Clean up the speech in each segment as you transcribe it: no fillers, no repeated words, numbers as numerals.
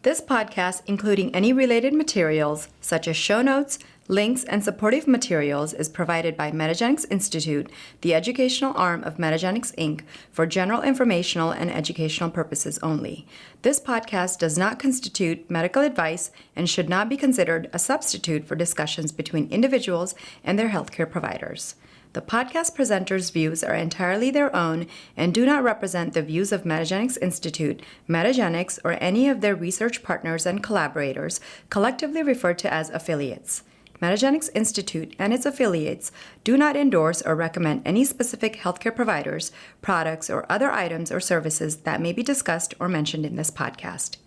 This podcast, including any related materials, such as show notes, links, and supportive materials, is provided by Metagenics Institute, the educational arm of Metagenics, Inc., for general informational and educational purposes only. This podcast does not constitute medical advice and should not be considered a substitute for discussions between individuals and their healthcare providers. The podcast presenters' views are entirely their own and do not represent the views of Metagenics Institute, Metagenics, or any of their research partners and collaborators, collectively referred to as affiliates. Metagenics Institute and its affiliates do not endorse or recommend any specific healthcare providers, products, or other items or services that may be discussed or mentioned in this podcast.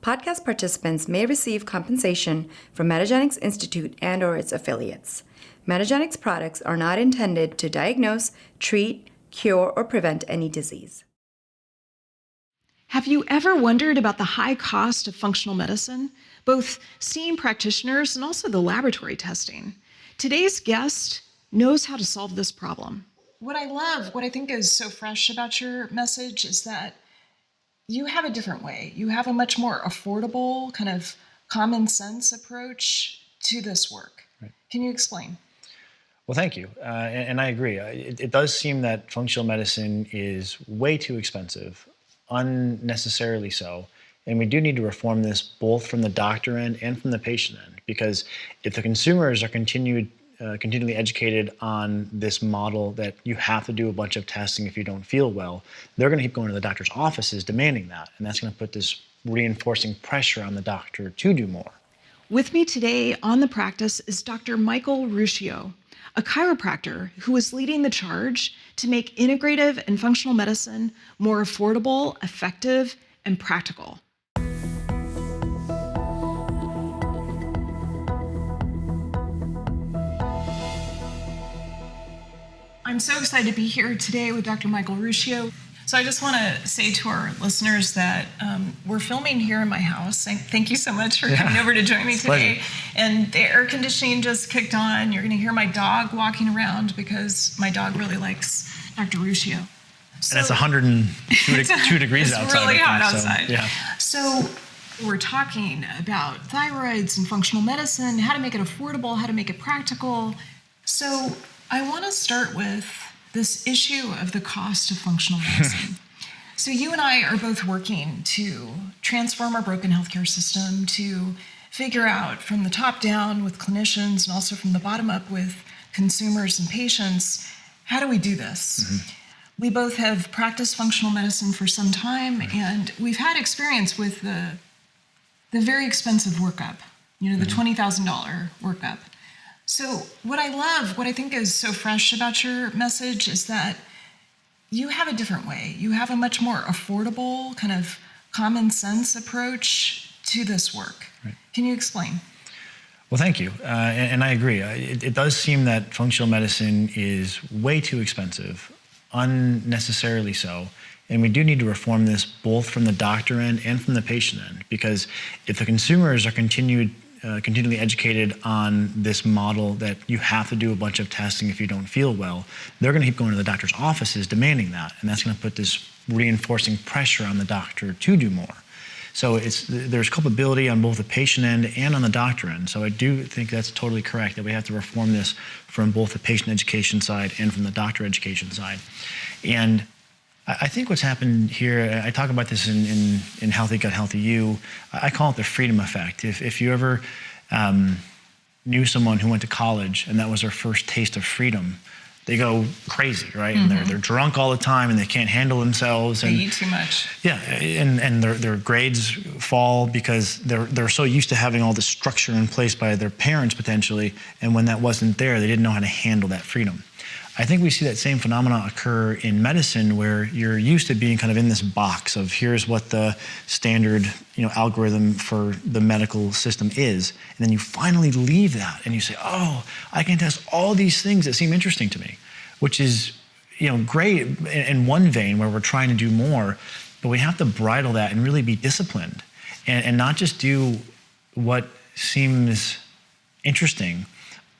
Podcast participants may receive compensation from Metagenics Institute and/or its affiliates. Metagenics products are not intended to diagnose, treat, cure, or prevent any disease. Have you ever wondered about the high cost of functional medicine, both seeing practitioners and also the laboratory testing? Today's guest knows how to solve this problem. What I think is so fresh about your message is that you have a different way. You have a much more affordable, kind of common sense approach to this work. Right. Can you explain? Well, thank you. And I agree. It does seem that functional medicine is way too expensive, unnecessarily so. And we do need to reform this both from the doctor end and from the patient end, because if the consumers are continually educated on this model that you have to do a bunch of testing if you don't feel well, they're going to keep going to the doctor's offices demanding that. And that's going to put this reinforcing pressure on the doctor to do more. With me today on The Practice is Dr. Michael Ruscio, a chiropractor who is leading the charge to make integrative and functional medicine more affordable, effective, and practical. I'm so excited to be here today with Dr. Michael Ruscio. So I just want to say to our listeners that we're filming here in my house. Thank you so much for coming over to join me today. And the air conditioning just kicked on. You're going to hear my dog walking around because my dog really likes Dr. Ruscio. And it's 102 degrees outside. It's really hot outside. So, yeah. So we're talking about thyroids and functional medicine, how to make it affordable, how to make it practical. So I want to start with this issue of the cost of functional medicine. So you and I are both working to transform our broken healthcare system, to figure out from the top down with clinicians and also from the bottom up with consumers and patients, how do we do this? Mm-hmm. We both have practiced functional medicine for some time, and we've had experience with the very expensive workup, the $20,000 workup. So what I think is so fresh about your message is that you have a different way. You have a much more affordable, kind of common sense approach to this work. Right. Can you explain? Well, thank you. And I agree. It does seem that functional medicine is way too expensive, unnecessarily so. And we do need to reform this both from the doctor end and from the patient end, because if the consumers are continually educated on this model that you have to do a bunch of testing if you don't feel well, they're going to keep going to the doctor's offices demanding that. And that's going to put this reinforcing pressure on the doctor to do more. So there's culpability on both the patient end and on the doctor end. So I do think that's totally correct, that we have to reform this from both the patient education side and from the doctor education side. And I think what's happened here, I talk about this in Healthy Gut, Healthy You. I call it the freedom effect. If you ever knew someone who went to college and that was their first taste of freedom, they go crazy, right? Mm-hmm. And they're drunk all the time and they can't handle themselves. They eat too much. Yeah, and their grades fall because they're so used to having all this structure in place by their parents potentially, and when that wasn't there, they didn't know how to handle that freedom. I think we see that same phenomenon occur in medicine, where you're used to being kind of in this box of here's what the standard, algorithm for the medical system is. And then you finally leave that and you say, oh, I can test all these things that seem interesting to me, which is, great in one vein where we're trying to do more, but we have to bridle that and really be disciplined and not just do what seems interesting,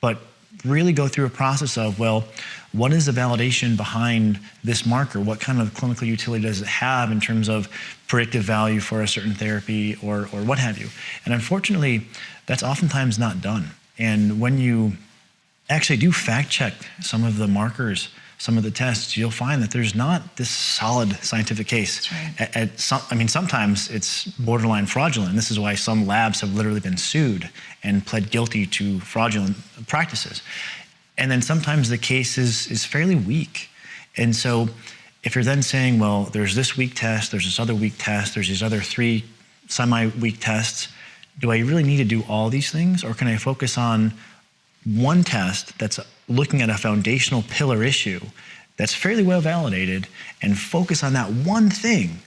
but really go through a process of, well, what is the validation behind this marker? What kind of clinical utility does it have in terms of predictive value for a certain therapy or what have you? And unfortunately, that's oftentimes not done. And when you actually do fact check some of the markers, some of the tests, you'll find that there's not this solid scientific case. That's right. Sometimes it's borderline fraudulent. This is why some labs have literally been sued and pled guilty to fraudulent practices. And then sometimes the case is fairly weak. And so if you're then saying, well, there's this weak test, there's this other weak test, there's these other 3 semi-weak tests, do I really need to do all these things? Or can I focus on one test that's looking at a foundational pillar issue that's fairly well validated and focus on that one thing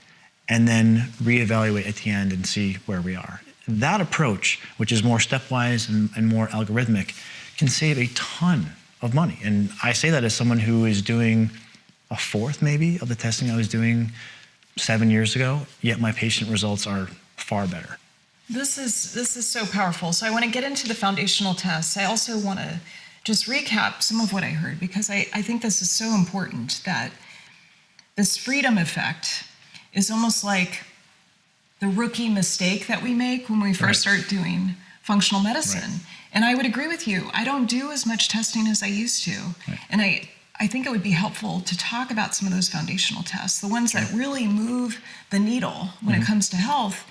and then reevaluate at the end and see where we are? That approach, which is more stepwise and more algorithmic, can save a ton of money. And I say that as someone who is doing a fourth maybe of the testing I was doing 7 years ago, yet my patient results are far better. This is so powerful. So I want to get into the foundational tests. I also want to just recap some of what I heard, because I think this is so important, that this freedom effect is almost like the rookie mistake that we make when we first start doing functional medicine. Right. And I would agree with you. I don't do as much testing as I used to. Right. And I think it would be helpful to talk about some of those foundational tests, the ones that really move the needle when it comes to health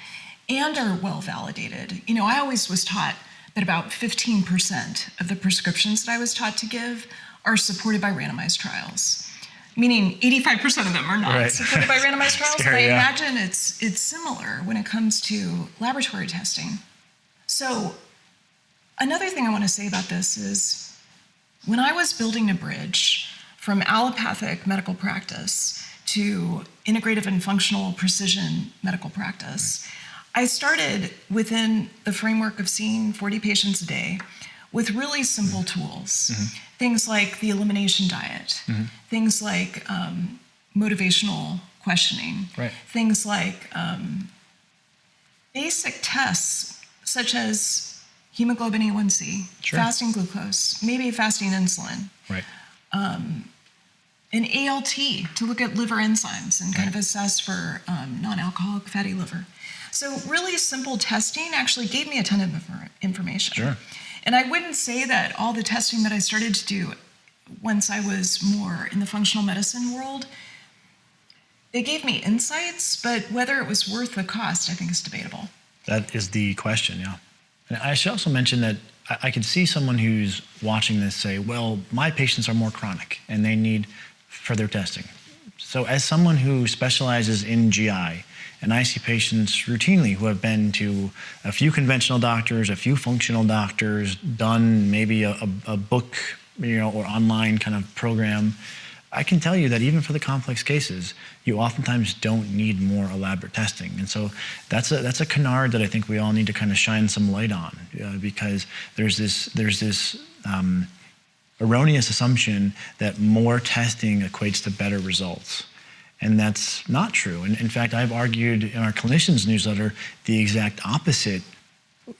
and are well validated. You know, I always was taught that about 15% of the prescriptions that I was taught to give are supported by randomized trials, meaning 85% of them are not supported by randomized trials. Scary, but I imagine it's similar when it comes to laboratory testing. So another thing I want to say about this is, when I was building a bridge from allopathic medical practice to integrative and functional precision medical practice, I started within the framework of seeing 40 patients a day with really simple tools. Things like the elimination diet, things like motivational questioning, things like basic tests such as hemoglobin A1C, fasting glucose, maybe fasting insulin, an ALT to look at liver enzymes and kind of assess for non-alcoholic fatty liver. So really simple testing actually gave me a ton of information. And I wouldn't say that all the testing that I started to do once I was more in the functional medicine world, they gave me insights, but whether it was worth the cost, I think is debatable. That is the question, yeah. And I should also mention that I could see someone who's watching this say, well, my patients are more chronic and they need further testing. So as someone who specializes in GI, and I see patients routinely who have been to a few conventional doctors, a few functional doctors, done maybe a book, or online kind of program, I can tell you that even for the complex cases, you oftentimes don't need more elaborate testing. And so that's a canard that I think we all need to kind of shine some light on, because there's this erroneous assumption that more testing equates to better results. And that's not true. And in fact, I've argued in our clinicians newsletter the exact opposite.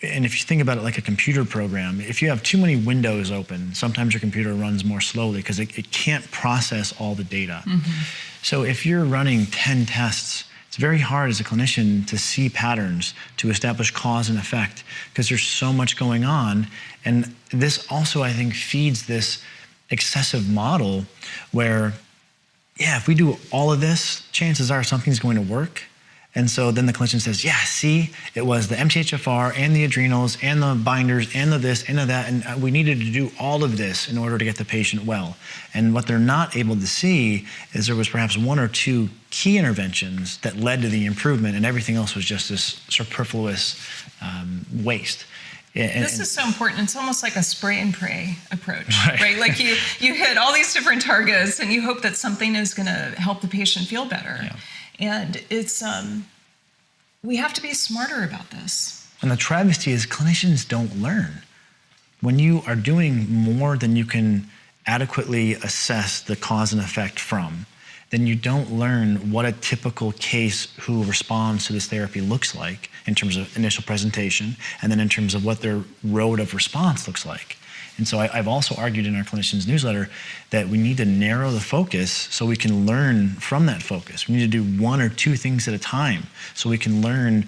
And if you think about it like a computer program, if you have too many windows open, sometimes your computer runs more slowly because it can't process all the data. So if you're running 10 tests, it's very hard as a clinician to see patterns, to establish cause and effect, because there's so much going on. And this also, I think, feeds this excessive model where, if we do all of this, chances are something's going to work. And so then the clinician says, see, it was the MTHFR and the adrenals and the binders and the this and the that, and we needed to do all of this in order to get the patient well. And what they're not able to see is there was perhaps 1 or 2 key interventions that led to the improvement, and everything else was just this superfluous waste. This is so important. It's almost like a spray and pray approach, right? Like you hit all these different targets and you hope that something is going to help the patient feel better. And it's, we have to be smarter about this. And the travesty is clinicians don't learn. When you are doing more than you can adequately assess the cause and effect from, then you don't learn what a typical case who responds to this therapy looks like in terms of initial presentation, and then in terms of what their road of response looks like. And so I've also argued in our clinicians newsletter that we need to narrow the focus so we can learn from that focus. We need to do one or two things at a time so we can learn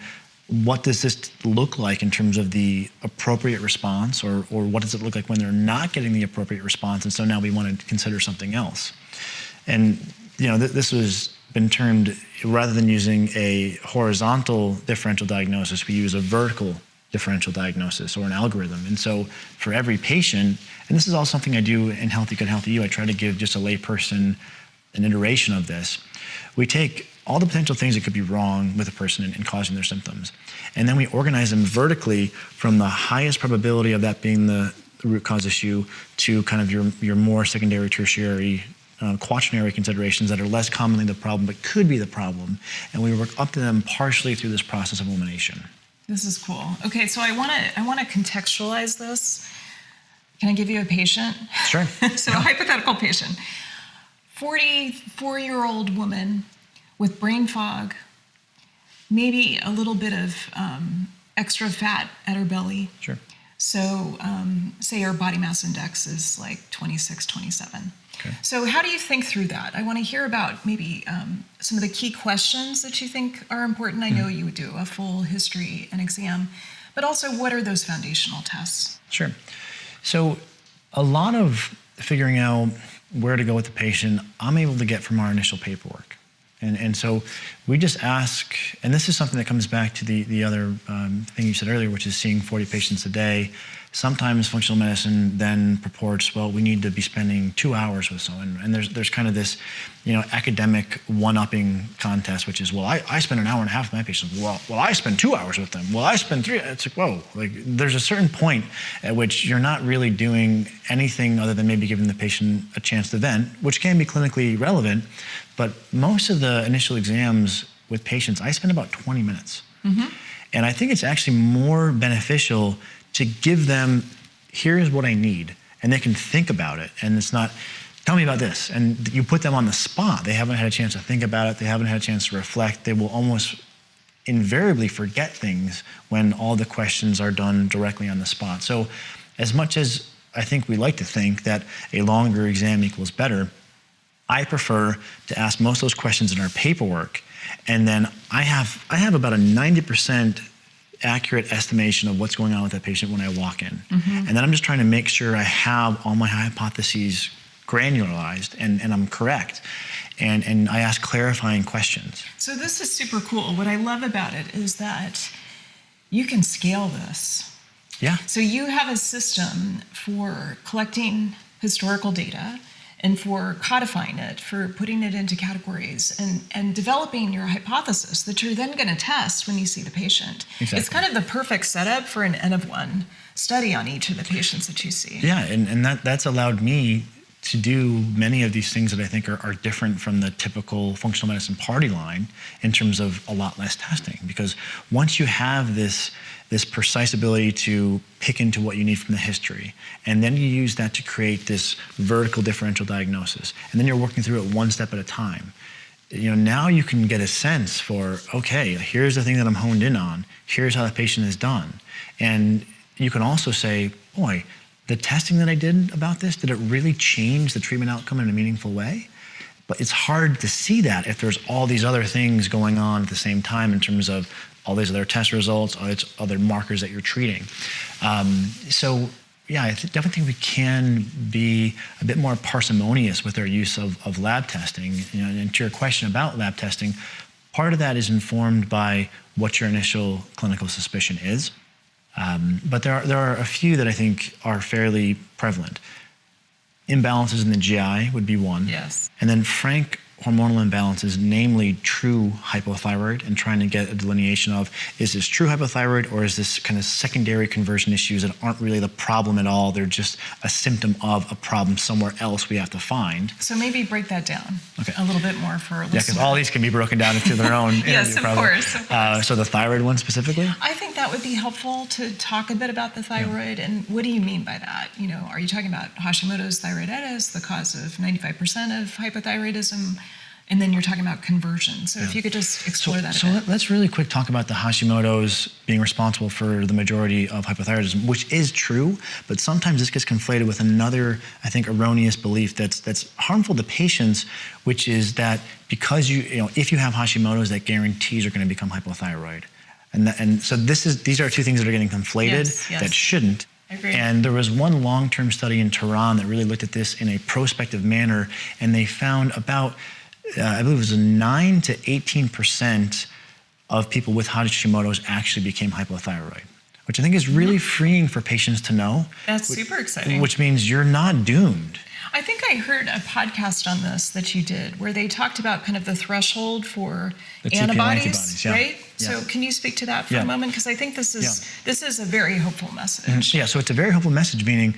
what does this look like in terms of the appropriate response, or what does it look like when they're not getting the appropriate response, and so now we want to consider something else. And this was been termed, rather than using a horizontal differential diagnosis, we use a vertical differential diagnosis or an algorithm. And so for every patient, and this is all something I do in Healthy Gut, Healthy You, I try to give just a layperson an iteration of this. We take all the potential things that could be wrong with a person and causing their symptoms, and then we organize them vertically from the highest probability of that being the root cause issue to kind of your more secondary, tertiary, quaternary considerations that are less commonly the problem but could be the problem, and we work up to them partially through this process of elimination. This is cool. Okay, so I want to contextualize this. Can I give you a patient? Sure. So a hypothetical patient, 44-year-old woman with brain fog, maybe a little bit of extra fat at her belly. Sure. So say her body mass index is like 26, 27. Okay. So how do you think through that? I want to hear about maybe some of the key questions that you think are important. I know you would do a full history and exam, but also what are those foundational tests? Sure. So a lot of figuring out where to go with the patient, I'm able to get from our initial paperwork. And so we just ask, and this is something that comes back to the other thing you said earlier, which is seeing 40 patients a day. Sometimes functional medicine then purports, well, we need to be spending 2 hours with someone. And there's kind of this, academic one-upping contest, which is, well, I spend an hour and a half with my patients. Well, I spend 2 hours with them. Well, I spend 3. It's like, whoa, there's a certain point at which you're not really doing anything other than maybe giving the patient a chance to vent, which can be clinically relevant. But most of the initial exams with patients, I spend about 20 minutes. Mm-hmm. And I think it's actually more beneficial to give them, here's what I need, and they can think about it. And it's not, tell me about this. And you put them on the spot. They haven't had a chance to think about it. They haven't had a chance to reflect. They will almost invariably forget things when all the questions are done directly on the spot. So as much as I think we like to think that a longer exam equals better, I prefer to ask most of those questions in our paperwork. And then I have about a 90% accurate estimation of what's going on with that patient when I walk in. Mm-hmm. And then I'm just trying to make sure I have all my hypotheses granularized and I'm correct. And I ask clarifying questions. So this is super cool. What I love about it is that you can scale this. Yeah. So you have a system for collecting historical data and for codifying it, for putting it into categories and developing your hypothesis that you're then going to test when you see the patient. Exactly. It's kind of the perfect setup for an N of 1 study on each of the patients that you see. Yeah, and that's allowed me to do many of these things that I think are different from the typical functional medicine party line in terms of a lot less testing. Because once you have this precise ability to pick into what you need from the history, and then you use that to create this vertical differential diagnosis, and then you're working through it one step at a time. Now you can get a sense for, okay, here's the thing that I'm honed in on, here's how the patient is done. And you can also say, boy, the testing that I did about this, did it really change the treatment outcome in a meaningful way? But it's hard to see that if there's all these other things going on at the same time in terms of all these other test results, all these other markers that you're treating. So yeah, I definitely think we can be a bit more parsimonious with our use of lab testing. And to your question about lab testing, part of that is informed by what your initial clinical suspicion is. But there are a few that I think are fairly prevalent. Imbalances in the GI would be one. Yes. And then frank hormonal imbalances, namely true hypothyroid, and trying to get a delineation of, is this true hypothyroid or is this kind of secondary conversion issues that aren't really the problem at all? They're just a symptom of a problem somewhere else we have to find. So maybe break that down a little bit more for our listeners. Yeah, because all these can be broken down into their own yes, of course. So the thyroid one specifically? I think that would be helpful to talk a bit about the thyroid. Yeah. And what do you mean by that? Are you talking about Hashimoto's thyroiditis, the cause of 95% of hypothyroidism? and then you're talking about conversion. So if you could just explore that a bit. So let's really quick talk about the Hashimoto's being responsible for the majority of hypothyroidism, which is true, but sometimes this gets conflated with another, I think, erroneous belief that's harmful to patients, which is that because if you have Hashimoto's, that guarantees you're going to become hypothyroid. And so these are two things that are getting conflated that shouldn't. Agreed. And there was one long-term study in Tehran that really looked at this in a prospective manner, and they found about, I believe it was 9 to 18% of people with Hashimoto's actually became hypothyroid, which I think is really freeing for patients to know. That's super exciting. Which means you're not doomed. I think I heard a podcast on this that you did where they talked about kind of the threshold for The TPO antibodies, yeah. right? Yeah. So can you speak to that for Yeah. a moment? Because I think this is a very hopeful message. Yeah, so it's a very helpful message, meaning,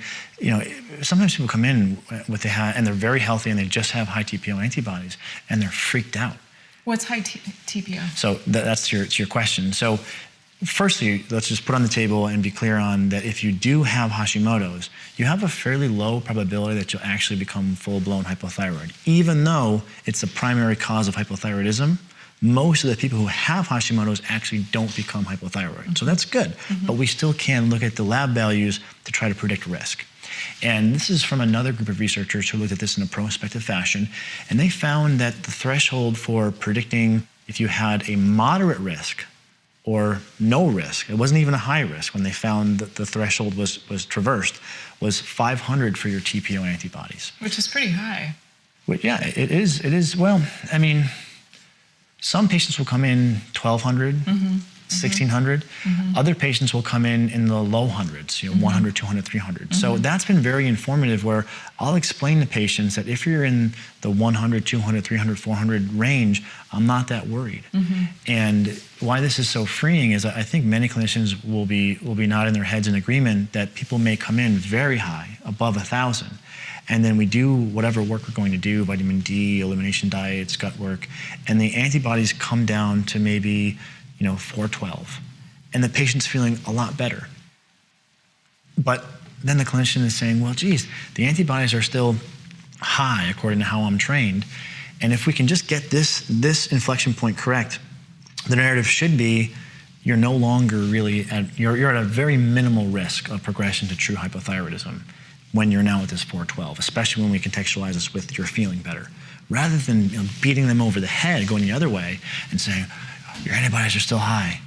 sometimes people come in and they're very healthy and they just have high TPO antibodies and they're freaked out. What's high TPO? So that's your question. So firstly, let's just put on the table and be clear on that if you do have Hashimoto's, you have a fairly low probability that you'll actually become full-blown hypothyroid. Even though it's the primary cause of hypothyroidism, most of the people who have Hashimoto's actually don't become hypothyroid. So that's good, but we still can look at the lab values to try to predict risk. And this is from another group of researchers who looked at this in a prospective fashion, and they found that the threshold for predicting if you had a moderate risk or no risk, it wasn't even a high risk when they found that the threshold was traversed, was 500 for your TPO antibodies. Which is pretty high. Which, yeah, it is. Well, I mean, some patients will come in 1,200, 1,600. Other patients will come in the low hundreds, 100, 200, 300. So that's been very informative, where I'll explain to patients that if you're in the 100, 200, 300, 400 range, I'm not that worried. And why this is so freeing is I think many clinicians will be nodding their heads in agreement that people may come in very high, above 1,000. And then we do whatever work we're going to do, vitamin D, elimination diets, gut work, and the antibodies come down to maybe 412, and the patient's feeling a lot better. But then the clinician is saying, well, geez, the antibodies are still high according to how I'm trained, and if we can just get this inflection point correct, the narrative should be you're no longer really you're at a very minimal risk of progression to true hypothyroidism when you're now at this 412, especially when we contextualize this with you're feeling better, rather than beating them over the head, going the other way and saying, your antibodies are still high.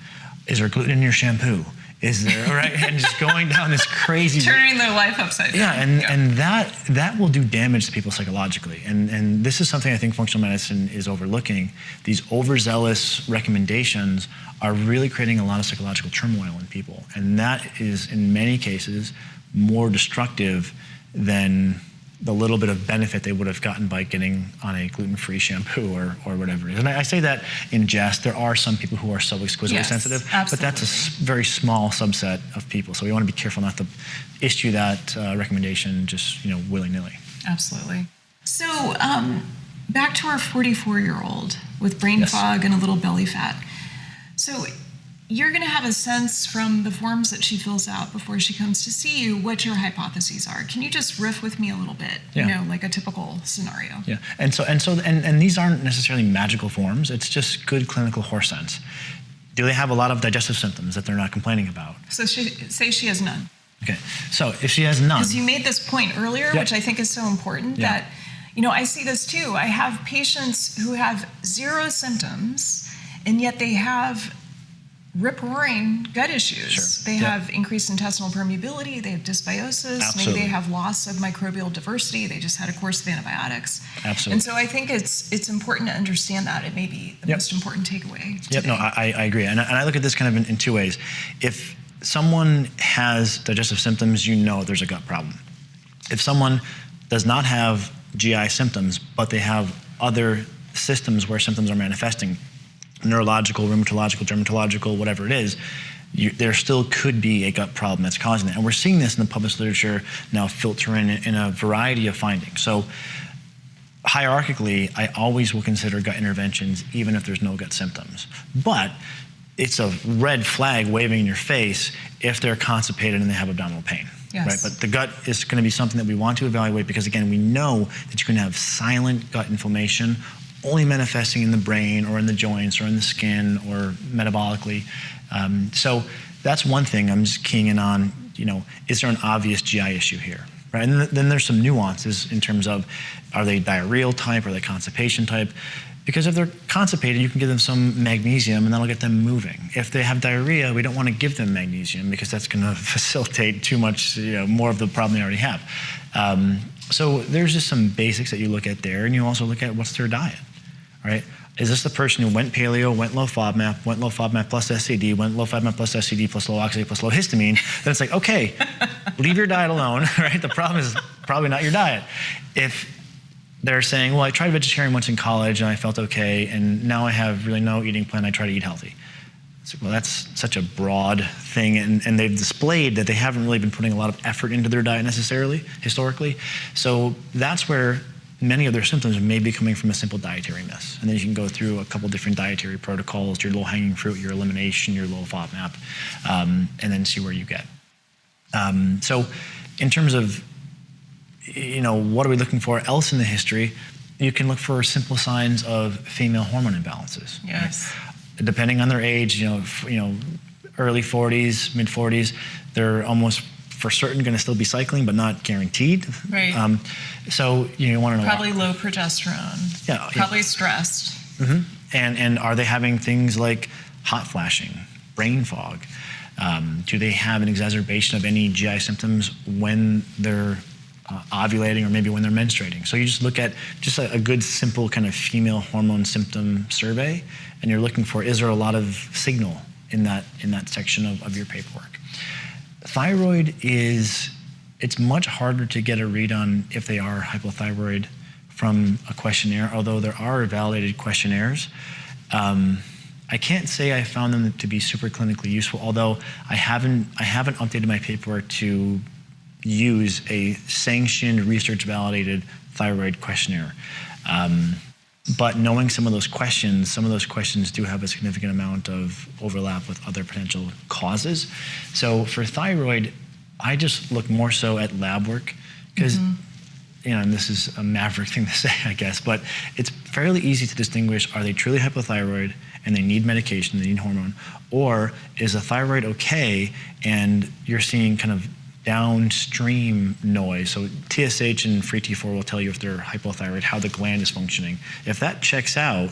Is there gluten in your shampoo? Is there, right? And just going down this crazy... Turning their life upside down. Yeah, and that will do damage to people psychologically. And this is something I think functional medicine is overlooking. These overzealous recommendations are really creating a lot of psychological turmoil in people. And that is, in many cases, more destructive than the little bit of benefit they would have gotten by getting on a gluten-free shampoo or whatever it is. And I say that in jest. There are some people who are so exquisitely sensitive, absolutely. but that's a very small subset of people. So we want to be careful not to issue that recommendation just willy-nilly. Absolutely. So back to our 44-year-old with brain fog and a little belly fat. So you're going to have a sense from the forms that she fills out before she comes to see you what your hypotheses are. Can you just riff with me a little bit, like a typical scenario? Yeah, and these aren't necessarily magical forms. It's just good clinical horse sense. Do they have a lot of digestive symptoms that they're not complaining about? So say she has none. Okay, so if she has none. Because you made this point earlier, which I think is so important, that, I see this too. I have patients who have 0 symptoms, and yet they have rip-roaring gut issues. Sure. They have increased intestinal permeability, they have dysbiosis, Absolutely. maybe they have loss of microbial diversity, they just had a course of antibiotics. Absolutely. And so I think it's important to understand that. It may be the most important takeaway today. No, I agree. And I look at this kind of in 2 ways. If someone has digestive symptoms, there's a gut problem. If someone does not have GI symptoms, but they have other systems where symptoms are manifesting, neurological, rheumatological, dermatological, whatever it is, there still could be a gut problem that's causing that. And we're seeing this in the published literature now filter in a variety of findings. So hierarchically, I always will consider gut interventions even if there's no gut symptoms. But it's a red flag waving in your face if they're constipated and they have abdominal pain. Yes. Right? But the gut is going to be something that we want to evaluate because, again, we know that you can have silent gut inflammation only manifesting in the brain or in the joints or in the skin or metabolically. So that's one thing I'm just keying in on, is there an obvious GI issue here? Right? And then there's some nuances in terms of, are they diarrheal type, are they constipation type? Because if they're constipated, you can give them some magnesium and that'll get them moving. If they have diarrhea, we don't want to give them magnesium because that's going to facilitate too much, more of the problem they already have. So there's just some basics that you look at there, and you also look at what's their diet, right? Is this the person who went paleo, went low FODMAP plus SCD, went low FODMAP plus SCD plus low oxalate plus low histamine? Then it's like, okay, leave your diet alone, right? The problem is probably not your diet. If they're saying, well, I tried vegetarian once in college and I felt okay, and now I have really no eating plan, I try to eat healthy. So, well, that's such a broad thing, and they've displayed that they haven't really been putting a lot of effort into their diet necessarily, historically. So that's where many of their symptoms may be coming from a simple dietary miss. And then you can go through a couple different dietary protocols, your low-hanging fruit, your elimination, your low FODMAP, and then see where you get. So in terms of, what are we looking for else in the history, you can look for simple signs of female hormone imbalances. Yes. Right? Depending on their age, early 40s, mid 40s, they're almost for certain going to still be cycling, but not guaranteed. Right. So you want to know. Probably low progesterone. Yeah. Probably stressed. Mm-hmm. And are they having things like hot flashing, brain fog? Do they have an exacerbation of any GI symptoms when they're ovulating or maybe when they're menstruating? So you just look at just a good simple kind of female hormone symptom survey, and you're looking for, is there a lot of signal in that section of your paperwork? Thyroid it's much harder to get a read on if they are hypothyroid from a questionnaire, although there are validated questionnaires. I can't say I found them to be super clinically useful, although I haven't updated my paperwork to use a sanctioned, research-validated thyroid questionnaire. But knowing some of those questions do have a significant amount of overlap with other potential causes. So for thyroid, I just look more so at lab work because, and this is a maverick thing to say, I guess, but it's fairly easy to distinguish, are they truly hypothyroid and they need medication, they need hormone, or is a thyroid okay and you're seeing kind of downstream noise? So TSH and free T4 will tell you if they're hypothyroid, how the gland is functioning. If that checks out,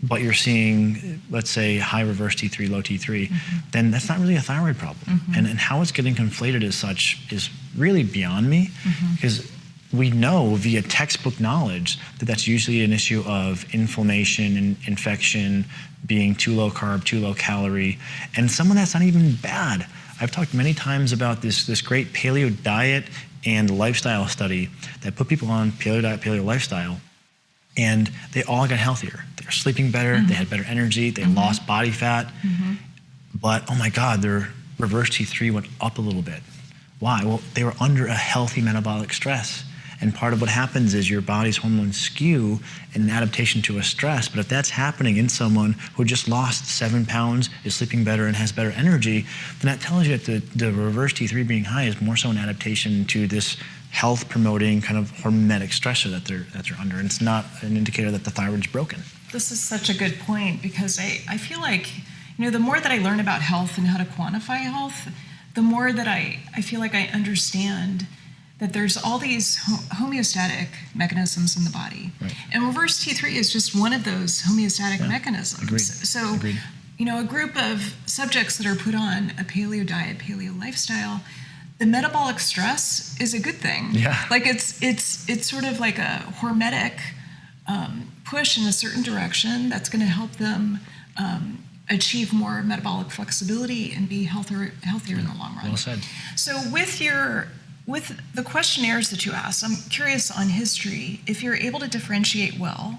but you're seing, let's say, high reverse T3, low T3, then that's not really a thyroid problem. And how it's getting conflated as such is really beyond me, because we know via textbook knowledge that that's usually an issue of inflammation and infection, being too low carb, too low calorie, and some of that's not even bad. I've talked many times about this great paleo diet and lifestyle study that put people on paleo diet, paleo lifestyle, and they all got healthier. They were sleeping better, they had better energy, they lost body fat, but oh my God, their reverse T3 went up a little bit. Why? Well, they were under a healthy metabolic stress. And part of what happens is your body's hormones skew in an adaptation to a stress. But if that's happening in someone who just lost 7 pounds, is sleeping better, and has better energy, then that tells you that the reverse T3 being high is more so an adaptation to this health-promoting kind of hormetic stressor that they're under. And it's not an indicator that the thyroid is broken. This is such a good point, because I feel like, the more that I learn about health and how to quantify health, the more that I feel like I understand that there's all these homeostatic mechanisms in the body. Right. And reverse T3 is just one of those homeostatic mechanisms. Agreed. So, Agreed. A group of subjects that are put on a paleo diet, paleo lifestyle, the metabolic stress is a good thing. Yeah. Like it's sort of like a hormetic push in a certain direction that's going to help them achieve more metabolic flexibility and be healthier in the long run. Well said. So with the questionnaires that you asked, I'm curious on history, if you're able to differentiate well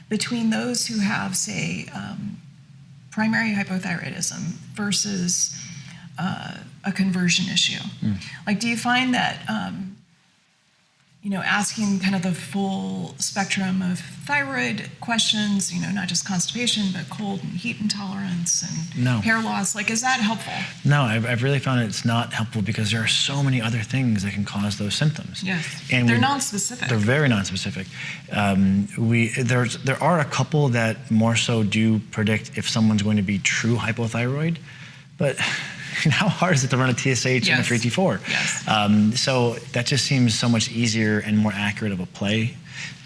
between those who have, say, primary hypothyroidism versus a conversion issue. Like, do you find that, asking kind of the full spectrum of thyroid questions, not just constipation, but cold and heat intolerance and hair loss. Like, is that helpful? No, I've really found it's not helpful because there are so many other things that can cause those symptoms. Yes, and they're non-specific. They're very non-specific. There are a couple that more so do predict if someone's going to be true hypothyroid, but how hard is it to run a TSH and a free T4? Yes. So that just seems so much easier and more accurate of a play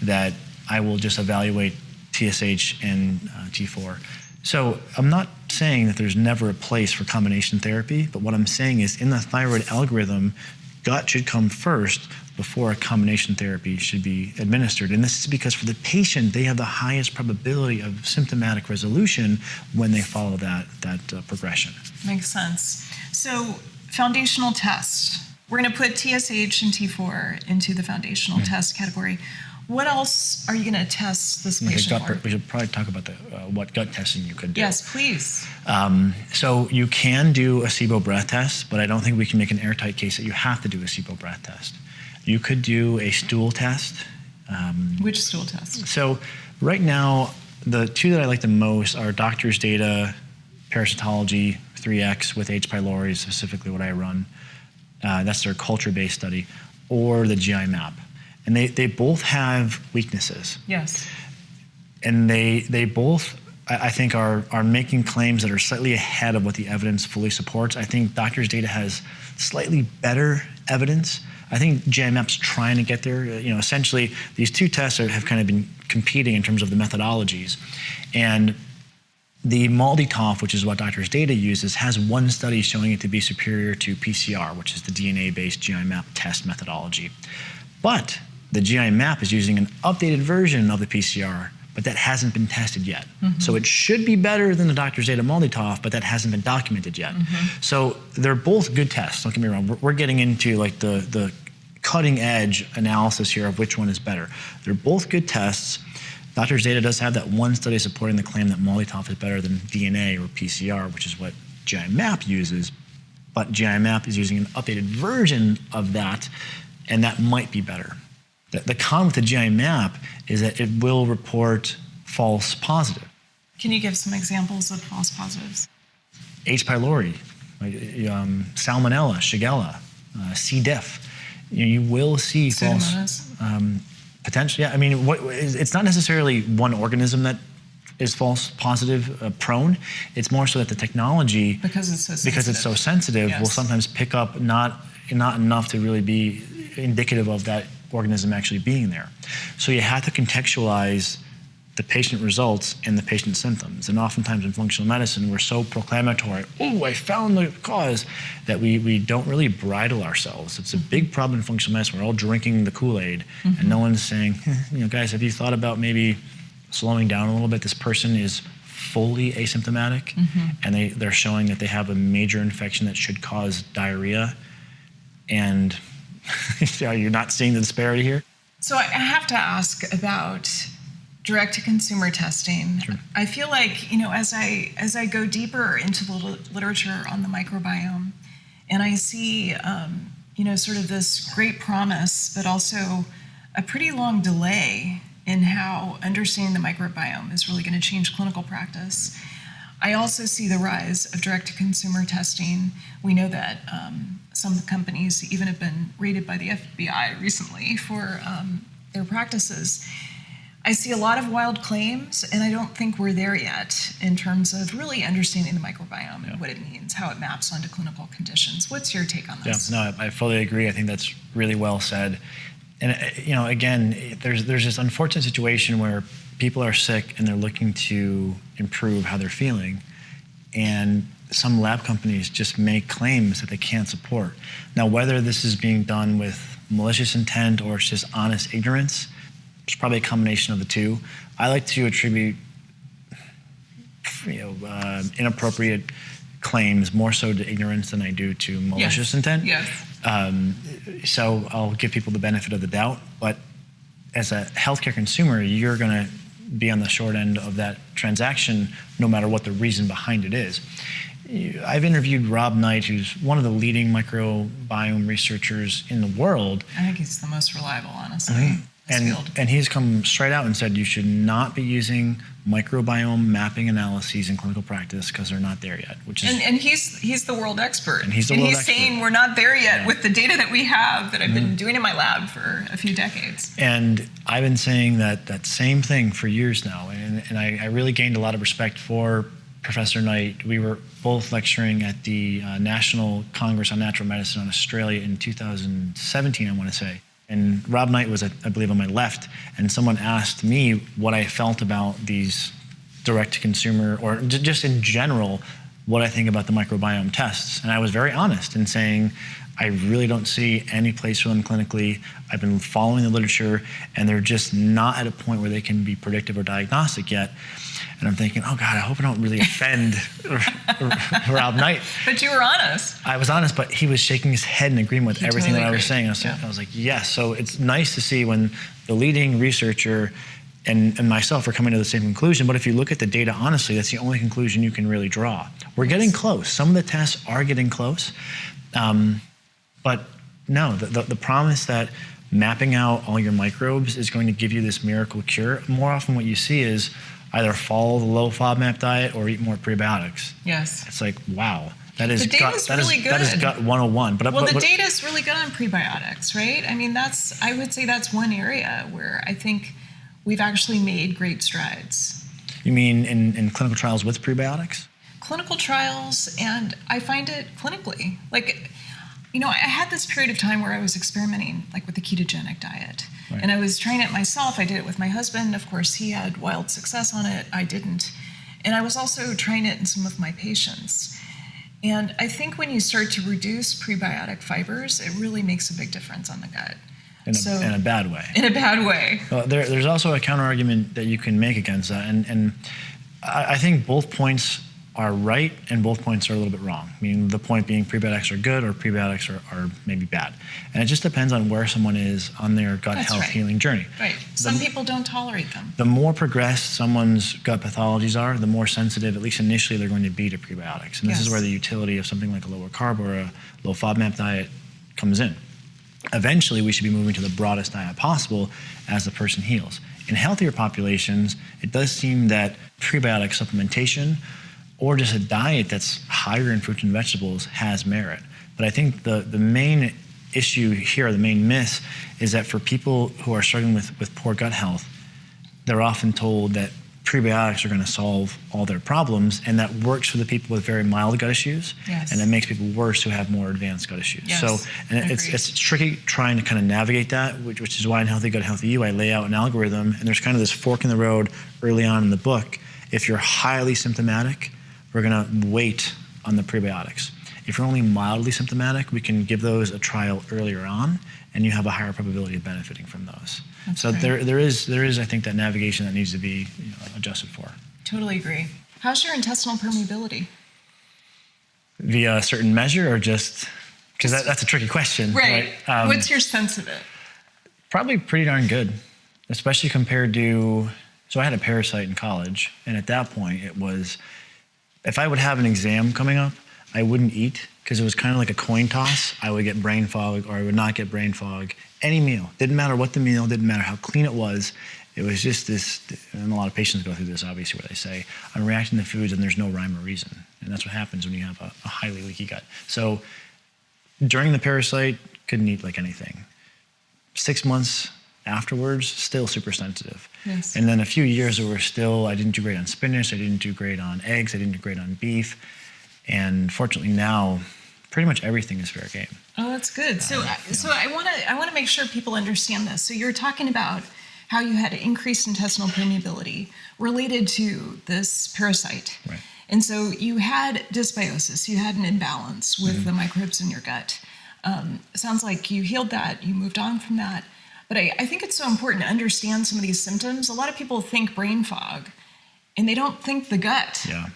that I will just evaluate TSH and T4. So I'm not saying that there's never a place for combination therapy, but what I'm saying is in the thyroid algorithm, gut should come first before a combination therapy should be administered. And this is because for the patient, they have the highest probability of symptomatic resolution when they follow that progression. Makes sense. So foundational test. We're going to put TSH and T4 into the foundational test category. What else are you going to test this patient for? We should probably talk about what gut testing you could do. Yes, please. So you can do a SIBO breath test, but I don't think we can make an airtight case that you have to do a SIBO breath test. You could do a stool test. Which stool test? So right now, the two that I like the most are Doctor's Data, Parasitology 3X with H. pylori, specifically what I run. That's their culture-based study, or the GI map. And they both have weaknesses. Yes. And they both, I think, are making claims that are slightly ahead of what the evidence fully supports. I think Doctor's Data has slightly better evidence. I think GI map's trying to get there. Essentially, these two tests have kind of been competing in terms of the methodologies. And the MALDI-TOF, which is what Doctor's Data uses, has one study showing it to be superior to PCR, which is the DNA-based GI map test methodology. But the GI map is using an updated version of the PCR, but that hasn't been tested yet. Mm-hmm. So it should be better than the Doctor's Data MALDI-TOF, but that hasn't been documented yet. Mm-hmm. So they're both good tests, don't get me wrong. We're getting into like the cutting edge analysis here of which one is better. They're both good tests. Doctor's Data does have that one study supporting the claim that MALDI-TOF is better than DNA or PCR, which is what GI map uses, but GI map is using an updated version of that, and that might be better. The con with the GI map is that it will report false positive. Can you give some examples of false positives? H. pylori, Salmonella, Shigella, C. diff. You will see false potential. Yeah, I mean, it's not necessarily one organism that is false positive prone. It's more so that the technology, because it's so sensitive, will sometimes pick up not enough to really be indicative of that organism actually being there. So you have to contextualize the patient results and the patient symptoms. And oftentimes in functional medicine, we're so proclamatory, oh, I found the cause, that we don't really bridle ourselves. It's a big problem in functional medicine. We're all drinking the Kool-Aid, and no one's saying, guys, have you thought about maybe slowing down a little bit? This person is fully asymptomatic, and they're showing that they have a major infection that should cause diarrhea, and you're not seeing the disparity here? So I have to ask about direct-to-consumer testing. Sure. I feel like, as I go deeper into the literature on the microbiome, and I see, sort of this great promise, but also a pretty long delay in how understanding the microbiome is really going to change clinical practice. I also see the rise of direct-to-consumer testing. We know that some companies even have been rated by the FBI recently for their practices. I see a lot of wild claims, and I don't think we're there yet in terms of really understanding the microbiome and what it means, how it maps onto clinical conditions. What's your take on this? Yeah, no, I fully agree. I think that's really well said. And again, there's this unfortunate situation where people are sick and they're looking to improve how they're feeling, and some lab companies just make claims that they can't support. Now, whether this is being done with malicious intent or it's just honest ignorance, it's probably a combination of the two. I like to attribute inappropriate claims more so to ignorance than I do to malicious intent. Yes. So I'll give people the benefit of the doubt, but as a healthcare consumer, you're going to be on the short end of that transaction no matter what the reason behind it is. I've interviewed Rob Knight, who's one of the leading microbiome researchers in the world. I think he's the most reliable, honestly. In this field. And he's come straight out and said you should not be using microbiome mapping analyses in clinical practice because they're not there yet. Which is and he's the world expert. And he's saying we're not there yet with the data that we have that I've been doing in my lab for a few decades. And I've been saying that same thing for years now. And I really gained a lot of respect for Professor Knight. We were both lecturing at the National Congress on Natural Medicine in Australia in 2017, I want to say. And Rob Knight was, I believe, on my left, and someone asked me what I felt about these direct-to-consumer, or just in general, what I think about the microbiome tests. And I was very honest in saying, I really don't see any place for them clinically. I've been following the literature, and they're just not at a point where they can be predictive or diagnostic yet. And I'm thinking, oh God, I hope I don't really offend Rob Knight. But you were honest. I was honest, but he was shaking his head in agreement with everything totally that I was agreed. saying. I was like, yes. So it's nice to see when the leading researcher and myself are coming to the same conclusion. But if you look at the data honestly, that's the only conclusion you can really draw. We're getting close. Some of the tests are getting close. But no, the promise that mapping out all your microbes is going to give you this miracle cure, more often what you see is either follow the low FODMAP diet or eat more prebiotics. Yes. It's like, wow. That is The data's really good. That is gut 101. Well, the data is really good on prebiotics, right? I mean, I would say that's one area where I think we've actually made great strides. You mean in clinical trials with prebiotics? Clinical trials, and I find it clinically. Like, I had this period of time where I was experimenting, like with the ketogenic diet. Right. And I was trying it myself. I did it with my husband. Of course, he had wild success on it. I didn't. And I was also trying it in some of my patients. And I think when you start to reduce prebiotic fibers, it really makes a big difference on the gut. In a bad way. In a bad way. Well, there's also a counter argument that you can make against that. And I think both points are right and both points are a little bit wrong. I mean, the point being prebiotics are good or prebiotics are maybe bad. And it just depends on where someone is on their gut health healing journey. Right. Some people don't tolerate them. The more progressed someone's gut pathologies are, the more sensitive, at least initially, they're going to be to prebiotics. And this is where the utility of something like a lower carb or a low FODMAP diet comes in. Eventually, we should be moving to the broadest diet possible as the person heals. In healthier populations, it does seem that prebiotic supplementation or just a diet that's higher in fruits and vegetables has merit. But I think the main issue here, the main miss, is that for people who are struggling with poor gut health, they're often told that prebiotics are going to solve all their problems, and that works for the people with very mild gut issues, and it makes people worse who have more advanced gut issues. Yes, So, and it's tricky trying to kind of navigate that, which is why in Healthy Gut, Healthy You, I lay out an algorithm, and there's kind of this fork in the road early on in the book. If you're highly symptomatic, we're going to wait on the prebiotics. If you're only mildly symptomatic, we can give those a trial earlier on, and you have a higher probability of benefiting from those. So there is, I think, that navigation that needs to be adjusted for. Totally agree. How's your intestinal permeability? Via a certain measure, or just because that's a tricky question, right? What's your sense of it? Probably pretty darn good, especially compared to. So I had a parasite in college, and at that point, it was. If I would have an exam coming up, I wouldn't eat because it was kind of like a coin toss. I would get brain fog or I would not get brain fog. Any meal. Didn't matter what the meal, didn't matter how clean it was. It was just this, and a lot of patients go through this, obviously, where they say, I'm reacting to foods and there's no rhyme or reason. And that's what happens when you have a highly leaky gut. So during the parasite, couldn't eat like anything. 6 months afterwards, still super sensitive. Yes. And then a few years there were still, I didn't do great on spinach, I didn't do great on eggs, I didn't do great on beef. And fortunately now, pretty much everything is fair game. Oh, that's good. So I want to make sure people understand this. So you're talking about how you had increased intestinal permeability related to this parasite. Right. And so you had dysbiosis, you had an imbalance with the microbes in your gut. It sounds like you healed that, you moved on from that. But I think it's so important to understand some of these symptoms. A lot of people think brain fog, and they don't think the gut. Yeah.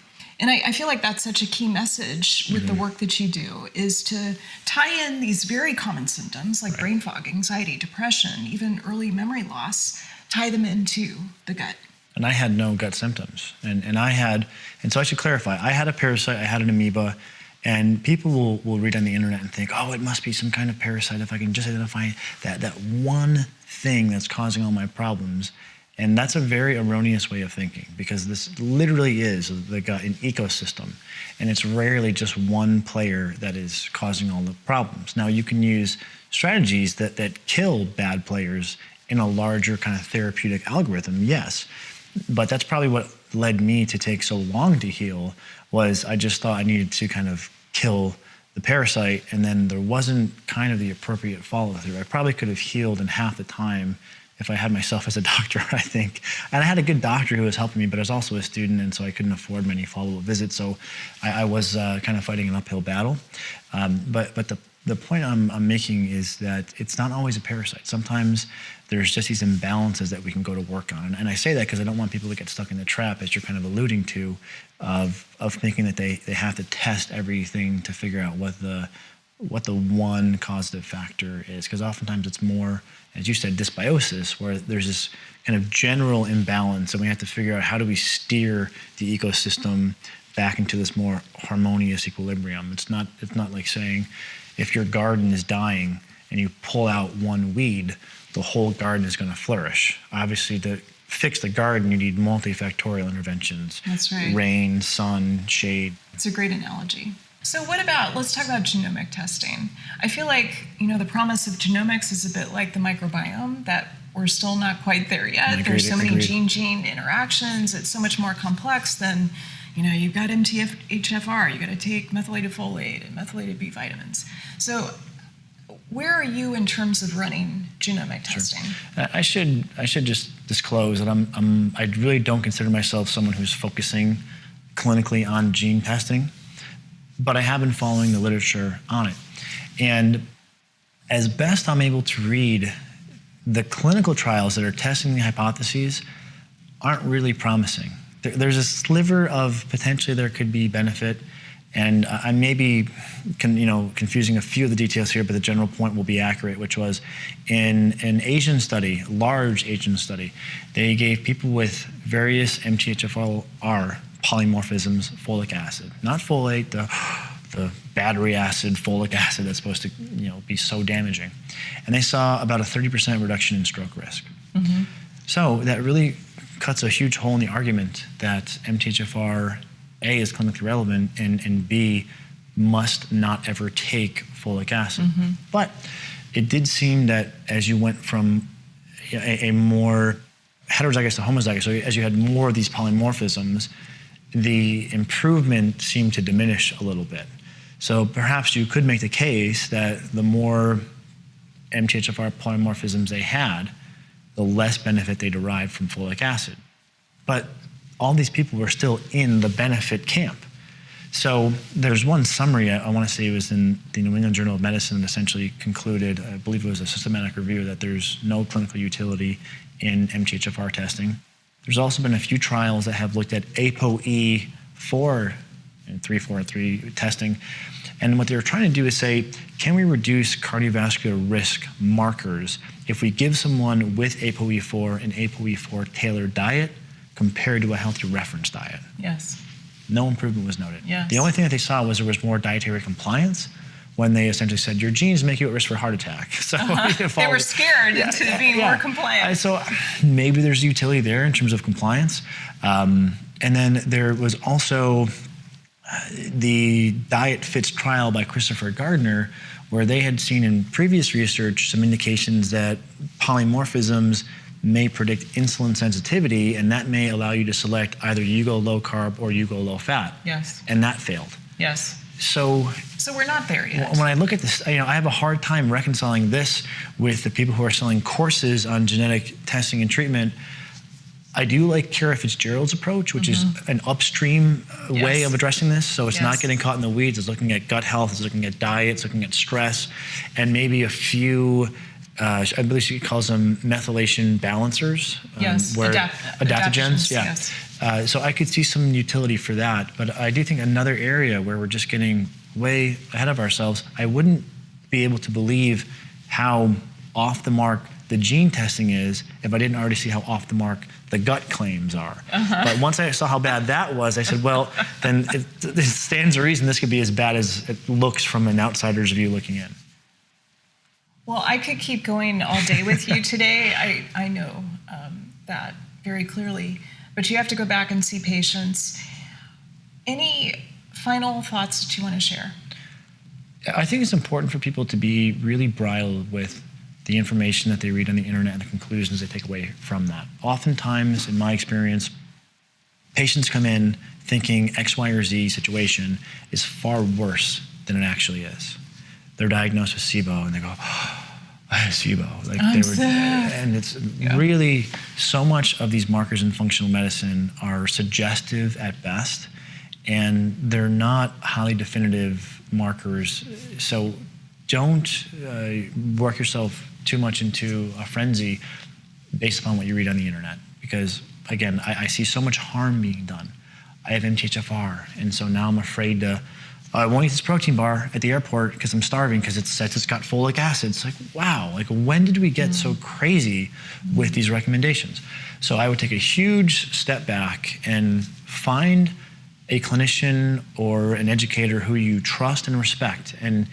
And I feel like that's such a key message with the work that you do, is to tie in these very common symptoms like brain fog, anxiety, depression, even early memory loss, tie them into the gut. and I had no gut symptoms. And so I should clarify, I had a parasite, I had an amoeba, and people will read on the internet and think, oh, it must be some kind of parasite if I can just identify that one thing that's causing all my problems. And that's a very erroneous way of thinking, because this literally is the gut, an ecosystem. And it's rarely just one player that is causing all the problems. Now, you can use strategies that kill bad players in a larger kind of therapeutic algorithm, yes. But that's probably what led me to take so long to heal, was I just thought I needed to kind of kill the parasite, and then there wasn't kind of the appropriate follow-through. I probably could have healed in half the time if I had myself as a doctor, I think. And I had a good doctor who was helping me, but I was also a student, and so I couldn't afford many follow-up visits, so I was kind of fighting an uphill battle. But the point I'm making is that it's not always a parasite. Sometimes there's just these imbalances that we can go to work on. And I say that because I don't want people to get stuck in the trap, as you're kind of alluding to, of thinking that they have to test everything to figure out what the one causative factor is. Because oftentimes it's more, as you said, dysbiosis, where there's this kind of general imbalance, and we have to figure out how do we steer the ecosystem back into this more harmonious equilibrium. It's not like saying, if your garden is dying and you pull out one weed, the whole garden is going to flourish. Obviously, to fix the garden, you need multifactorial interventions. That's right. Rain, sun, shade. It's a great analogy. So let's talk about genomic testing. I feel like, the promise of genomics is a bit like the microbiome, that we're still not quite there yet. There's so many gene-gene interactions. It's so much more complex than, you've got MTHFR, you got to take methylated folate and methylated B vitamins. So where are you in terms of running genomic testing? Sure. I should just disclose that I really don't consider myself someone who's focusing clinically on gene testing, but I have been following the literature on it. And as best I'm able to read, the clinical trials that are testing the hypotheses aren't really promising. There's a sliver of potentially there could be benefit, and I may be confusing a few of the details here, but the general point will be accurate, which was in an Asian study, large Asian study, they gave people with various MTHFR polymorphisms folic acid, not folate, the battery acid, folic acid that's supposed to be so damaging. And they saw about a 30% reduction in stroke risk. Mm-hmm. So that really cuts a huge hole in the argument that MTHFR A is clinically relevant and B must not ever take folic acid. Mm-hmm. But it did seem that as you went from a more heterozygous to homozygous, so as you had more of these polymorphisms, the improvement seemed to diminish a little bit. So perhaps you could make the case that the more MTHFR polymorphisms they had, the less benefit they derived from folic acid. But all these people were still in the benefit camp. So there's one summary, I want to say it was in the New England Journal of Medicine, that essentially concluded, I believe it was a systematic review, that there's no clinical utility in MTHFR testing. There's also been a few trials that have looked at ApoE4 and 343 testing. And what they're trying to do is say, can we reduce cardiovascular risk markers if we give someone with ApoE4 an ApoE4 tailored diet compared to a healthy reference diet? Yes. No improvement was noted. Yes. The only thing that they saw was there was more dietary compliance when they essentially said, your genes make you at risk for heart attack. So they were scared into being more compliant. So maybe there's utility there in terms of compliance. And then there was also the Diet Fits trial by Christopher Gardner, where they had seen in previous research some indications that polymorphisms may predict insulin sensitivity, and that may allow you to select either you go low carb or you go low fat. Yes. And that failed. Yes. So we're not there yet. When I look at this, I have a hard time reconciling this with the people who are selling courses on genetic testing and treatment. I do like Kara Fitzgerald's approach, which is an upstream way of addressing this. So it's not getting caught in the weeds. It's looking at gut health, it's looking at diet, it's looking at stress, and maybe a few, I believe she calls them methylation balancers. Adaptogens. Yes. So I could see some utility for that. But I do think another area where we're just getting way ahead of ourselves, I wouldn't be able to believe how off the mark the gene testing is if I didn't already see how off the mark the gut claims are. But once I saw how bad that was, I said, well, then it stands to reason this could be as bad as it looks from an outsider's view looking in. Well, I could keep going all day with you today. I know that very clearly, but you have to go back and see patients. Any final thoughts that you want to share? I think it's important for people to be really bridled with the information that they read on the internet and the conclusions they take away from that. Oftentimes, in my experience, patients come in thinking X, Y, or Z situation is far worse than it actually is. They're diagnosed with SIBO and they go, oh, I have SIBO. Like and it's really so much of these markers in functional medicine are suggestive at best, and they're not highly definitive markers. So don't work yourself too much into a frenzy based upon what you read on the internet, because again, I see so much harm being done. I have MTHFR, and so now I'm afraid to I won't eat this protein bar at the airport because I'm starving because it says it's got folic acid. It's like, wow, like when did we get so crazy with these recommendations? So I would take a huge step back and find a clinician or an educator who you trust and respect, and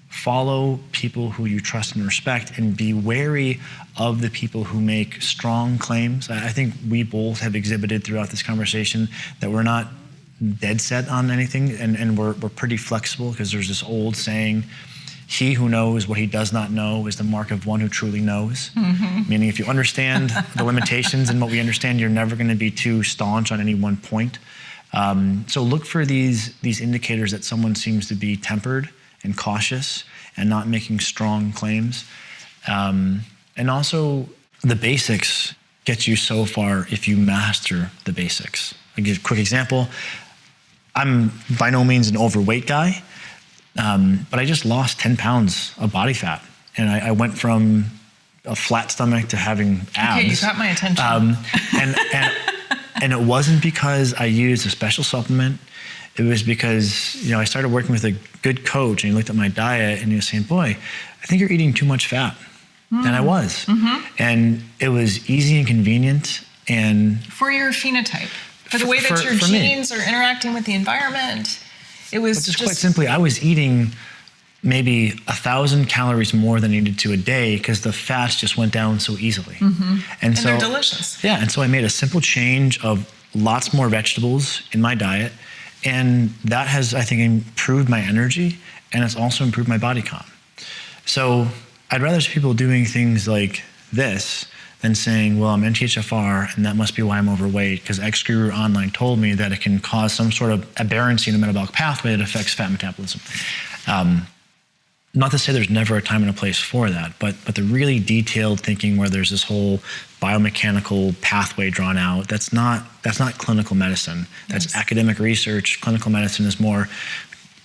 follow people who you trust and respect, and be wary of the people who make strong claims. I think we both have exhibited throughout this conversation that we're not dead set on anything, and we're pretty flexible, because there's this old saying, he who knows what he does not know is the mark of one who truly knows. Meaning if you understand the limitations and what we understand, you're never going to be too staunch on any one point. So look for these indicators that someone seems to be tempered and cautious and not making strong claims. And also the basics get you so far if you master the basics. I'll give you a quick example. I'm by no means an overweight guy, but I just lost 10 pounds of body fat. And I went from a flat stomach to having abs. Okay, you got my attention. And it wasn't because I used a special supplement. It was because, I started working with a good coach, and he looked at my diet and he was saying, boy, I think you're eating too much fat. And I was. And it was easy and convenient. And for your phenotype, for the way that your genes are interacting with the environment, it was just quite simply, I was eating maybe 1,000 calories more than I needed to a day because the fats just went down so easily. And so they're delicious. Yeah, and so I made a simple change of lots more vegetables in my diet, and that has, I think, improved my energy, and it's also improved my body comp. So I'd rather see people doing things like this than saying, well, I'm MTHFR, and that must be why I'm overweight, because X Guru Online told me that it can cause some sort of aberrancy in the metabolic pathway that affects fat metabolism. Not to say there's never a time and a place for that, but the really detailed thinking where there's this whole biomechanical pathway drawn out, that's not clinical medicine. That's academic research. Clinical medicine is more,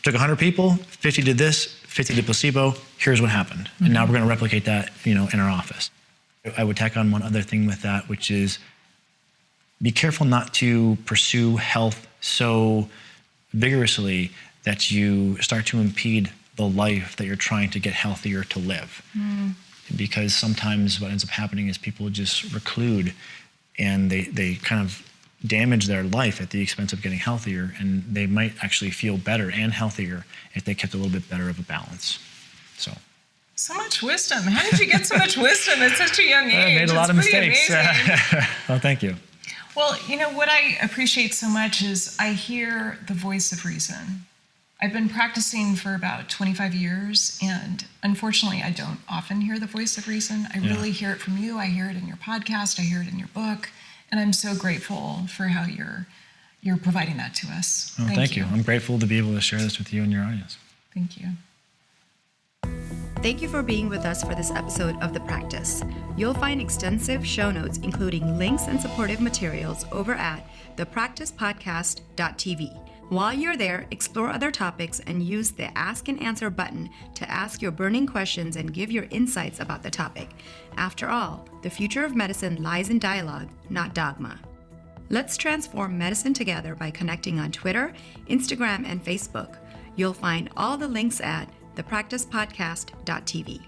took 100 people, 50 did this, 50 did placebo, here's what happened. And now we're going to replicate that, in our office. I would tack on one other thing with that, which is be careful not to pursue health so vigorously that you start to impede the life that you're trying to get healthier to live. Because sometimes what ends up happening is people just reclude, and they kind of damage their life at the expense of getting healthier, and they might actually feel better and healthier if they kept a little bit better of a balance. So much wisdom. How did you get so much wisdom at such a young age? I made a lot of mistakes. Well, thank you. Well, what I appreciate so much is I hear the voice of reason. I've been practicing for about 25 years, and unfortunately, I don't often hear the voice of reason. I really hear it from you. I hear it in your podcast. I hear it in your book, and I'm so grateful for how you're providing that to us. Oh, thank you. I'm grateful to be able to share this with you and your audience. Thank you. Thank you for being with us for this episode of The Practice. You'll find extensive show notes, including links and supportive materials, over at thepracticepodcast.tv. While you're there, explore other topics and use the Ask and Answer button to ask your burning questions and give your insights about the topic. After all, the future of medicine lies in dialogue, not dogma. Let's transform medicine together by connecting on Twitter, Instagram, and Facebook. You'll find all the links at thepracticepodcast.tv.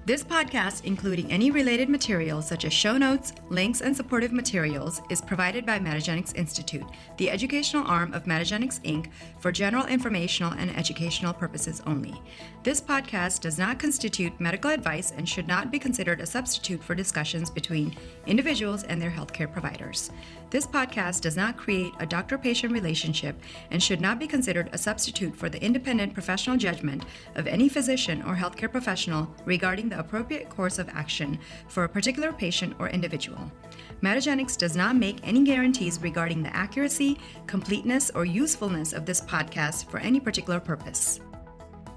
This podcast, including any related materials such as show notes, links, and supportive materials, is provided by Metagenics Institute, the educational arm of Metagenics, Inc., for general informational and educational purposes only. This podcast does not constitute medical advice and should not be considered a substitute for discussions between individuals and their healthcare providers. This podcast does not create a doctor-patient relationship and should not be considered a substitute for the independent professional judgment of any physician or healthcare professional regarding the appropriate course of action for a particular patient or individual. Metagenics does not make any guarantees regarding the accuracy, completeness, or usefulness of this podcast for any particular purpose.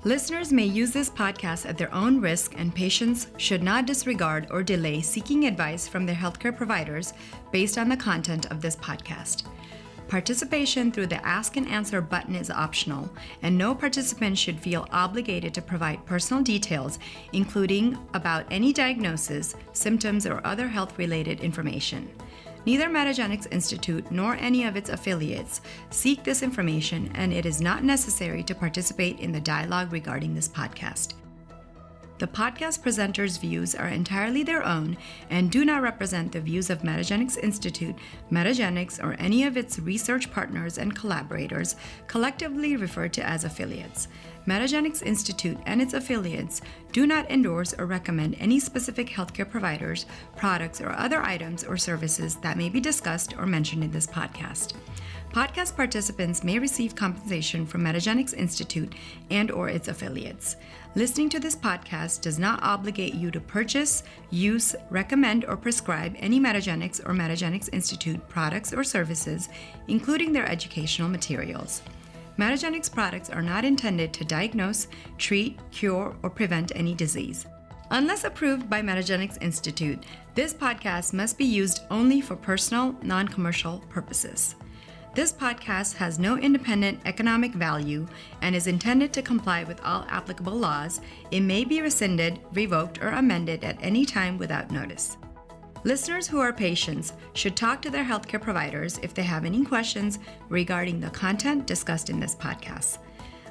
Listeners may use this podcast at their own risk, and patients should not disregard or delay seeking advice from their healthcare providers based on the content of this podcast. Participation through the Ask and Answer button is optional, and no participant should feel obligated to provide personal details, including about any diagnosis, symptoms, or other health-related information. Neither Metagenics Institute nor any of its affiliates seek this information, and it is not necessary to participate in the dialogue regarding this podcast. The podcast presenters' views are entirely their own and do not represent the views of Metagenics Institute, Metagenics, or any of its research partners and collaborators, collectively referred to as affiliates. Metagenics Institute and its affiliates do not endorse or recommend any specific healthcare providers, products, or other items or services that may be discussed or mentioned in this podcast. Podcast participants may receive compensation from Metagenics Institute and/or its affiliates. Listening to this podcast does not obligate you to purchase, use, recommend, or prescribe any Metagenics or Metagenics Institute products or services, including their educational materials. Metagenics products are not intended to diagnose, treat, cure, or prevent any disease. Unless approved by Metagenics Institute, this podcast must be used only for personal, non-commercial purposes. This podcast has no independent economic value and is intended to comply with all applicable laws. It may be rescinded, revoked, or amended at any time without notice. Listeners who are patients should talk to their healthcare providers if they have any questions regarding the content discussed in this podcast.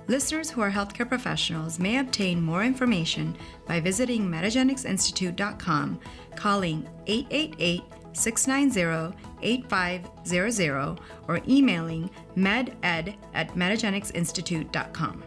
Listeners who are healthcare professionals may obtain more information by visiting metagenicsinstitute.com, calling 888-690-8500, or emailing med@metagenicsinstitute.com.